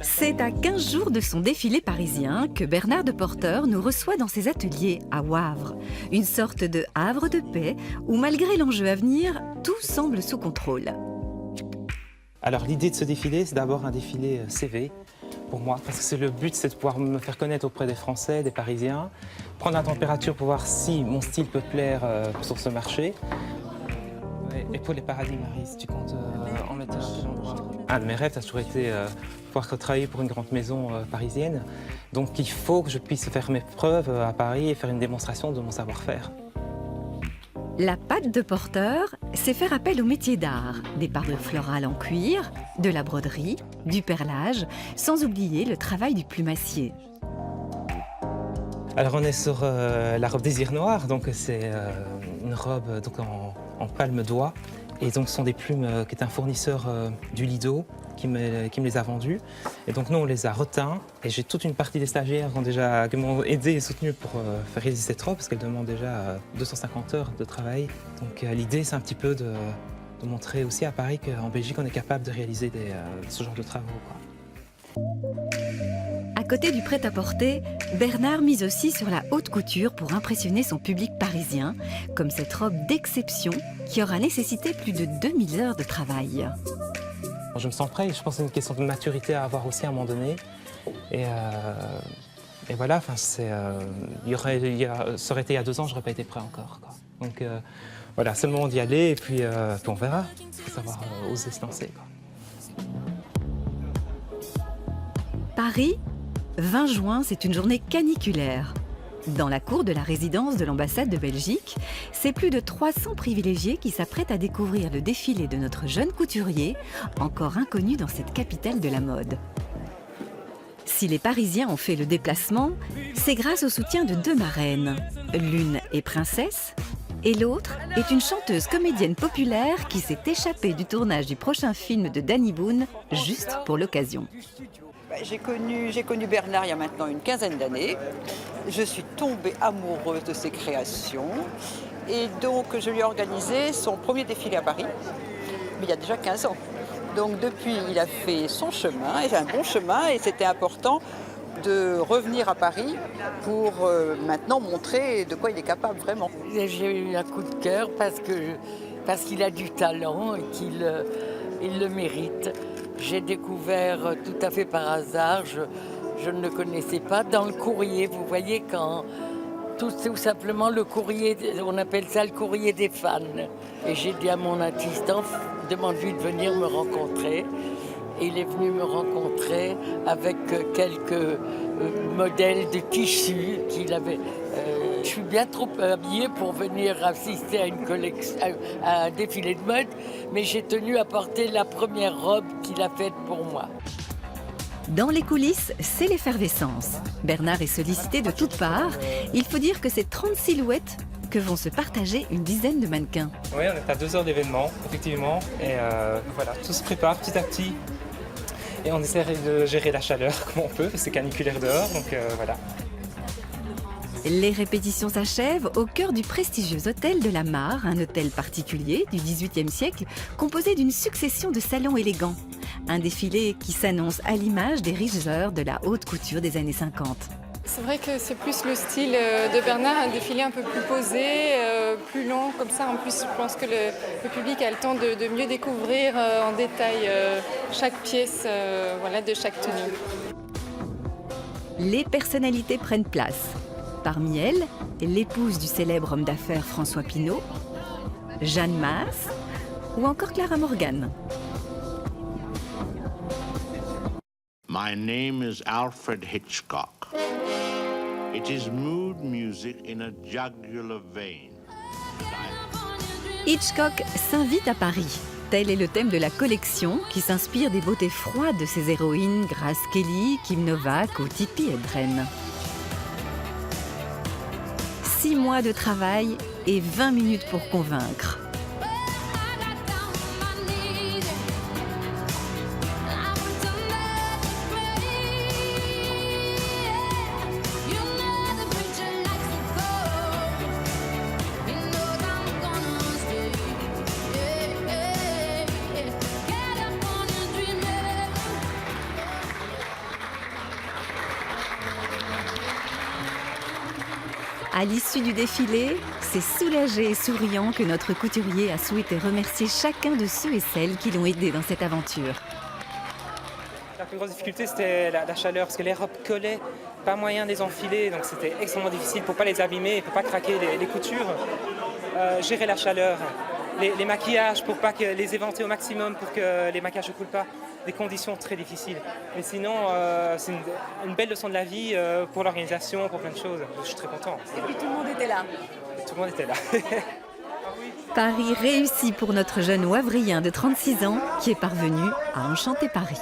C'est à 15 jours de son défilé parisien que Bernard Deporter nous reçoit dans ses ateliers à Wavre, une sorte de havre de paix où, malgré l'enjeu à venir, tout semble sous contrôle. Alors l'idée de ce défilé, c'est d'abord un défilé CV pour moi, parce que le but, c'est de pouvoir me faire connaître auprès des Français, des Parisiens, prendre la température pour voir si mon style peut plaire sur ce marché. Et pour les paradigmes, Marie, si tu comptes en mettre un endroit. Un de mes rêves, ça a toujours été pouvoir travailler pour une grande maison parisienne. Donc il faut que je puisse faire mes preuves à Paris et faire une démonstration de mon savoir-faire. La patte de porteur, c'est faire appel au métier d'art, des parures florales en cuir, de la broderie, du perlage, sans oublier le travail du plumassier. Alors on est sur la robe Désir Noir, donc c'est une robe donc, en palme d'oie. Et donc ce sont des plumes qui est un fournisseur du Lido qui me les a vendues. Et donc nous on les a reteints. Et j'ai toute une partie des stagiaires qui m'ont aidé et soutenu pour faire réaliser cette robe parce qu'elle demande déjà 250 heures de travail. Donc l'idée c'est un petit peu de montrer aussi à Paris qu'en Belgique on est capable de réaliser ce genre de travaux, quoi. À côté du prêt-à-porter, Bernard mise aussi sur la haute couture pour impressionner son public parisien, comme cette robe d'exception qui aura nécessité plus de 2000 heures de travail. Je me sens prêt, je pense que c'est une question de maturité à avoir aussi à un moment donné. Et voilà, ça aurait été il y a 2 ans, je n'aurais pas été prêt encore, quoi. Donc voilà, c'est le moment d'y aller et puis on verra. Il faut savoir oser se lancer, quoi. Paris, 20 juin, c'est une journée caniculaire. Dans la cour de la résidence de l'ambassade de Belgique, c'est plus de 300 privilégiés qui s'apprêtent à découvrir le défilé de notre jeune couturier, encore inconnu dans cette capitale de la mode. Si les Parisiens ont fait le déplacement, c'est grâce au soutien de 2 marraines. L'une est princesse et l'autre est une chanteuse comédienne populaire qui s'est échappée du tournage du prochain film de Danny Boone juste pour l'occasion. J'ai connu Bernard il y a maintenant une quinzaine d'années. Je suis tombée amoureuse de ses créations. Et donc, je lui ai organisé son premier défilé à Paris, mais il y a déjà 15 ans. Donc, depuis, il a fait son chemin, et c'est un bon chemin, et c'était important de revenir à Paris pour maintenant montrer de quoi il est capable vraiment. J'ai eu un coup de cœur parce qu'il a du talent et qu'il le mérite. J'ai découvert tout à fait par hasard, je ne le connaissais pas, dans le courrier. Vous voyez, quand tout simplement le courrier, on appelle ça le courrier des fans. Et j'ai dit à mon assistant, demande-lui de venir me rencontrer. Et il est venu me rencontrer avec quelques modèles de tissus qu'il avait. Je suis bien trop habillée pour venir assister à un défilé de mode, mais j'ai tenu à porter la première robe qu'il a faite pour moi. Dans les coulisses, c'est l'effervescence. Bernard est sollicité de toutes parts. Il faut dire que c'est 30 silhouettes que vont se partager une dizaine de mannequins. Oui, on est à 2 heures d'événement, effectivement. Et voilà, tout se prépare petit à petit. Et on essaie de gérer la chaleur comme on peut, c'est caniculaire dehors, donc voilà. Les répétitions s'achèvent au cœur du prestigieux hôtel de la Mare, un hôtel particulier du XVIIIe siècle composé d'une succession de salons élégants. Un défilé qui s'annonce à l'image des riches heures de la haute couture des années 50. C'est vrai que c'est plus le style de Bernard, un défilé un peu plus posé, plus long, comme ça. En plus, je pense que le public a le temps de mieux découvrir en détail chaque pièce de chaque tenue. Les personnalités prennent place. Parmi elles, l'épouse du célèbre homme d'affaires François Pinault, Jeanne Masse ou encore Clara Morgan. My name is Alfred Hitchcock. It is mood music in a jugular vein. Hitchcock s'invite à Paris. Tel est le thème de la collection qui s'inspire des beautés froides de ses héroïnes Grace Kelly, Kim Novak ou Tippi Hedren. 6 mois de travail et 20 minutes pour convaincre. À l'issue du défilé, c'est soulagé et souriant que notre couturier a souhaité remercier chacun de ceux et celles qui l'ont aidé dans cette aventure. La plus grosse difficulté, c'était la chaleur, parce que les robes collaient, pas moyen de les enfiler, donc c'était extrêmement difficile pour ne pas les abîmer, pour ne pas craquer les coutures. Gérer la chaleur, les maquillages pour pas que les éventer au maximum pour que les maquillages ne coulent pas, des conditions très difficiles. Mais sinon, c'est une belle leçon de la vie pour l'organisation, pour plein de choses. Je suis très content. Et puis tout le monde était là. Tout le monde était là. Paris réussi pour notre jeune Wavreyen de 36 ans qui est parvenu à enchanter Paris.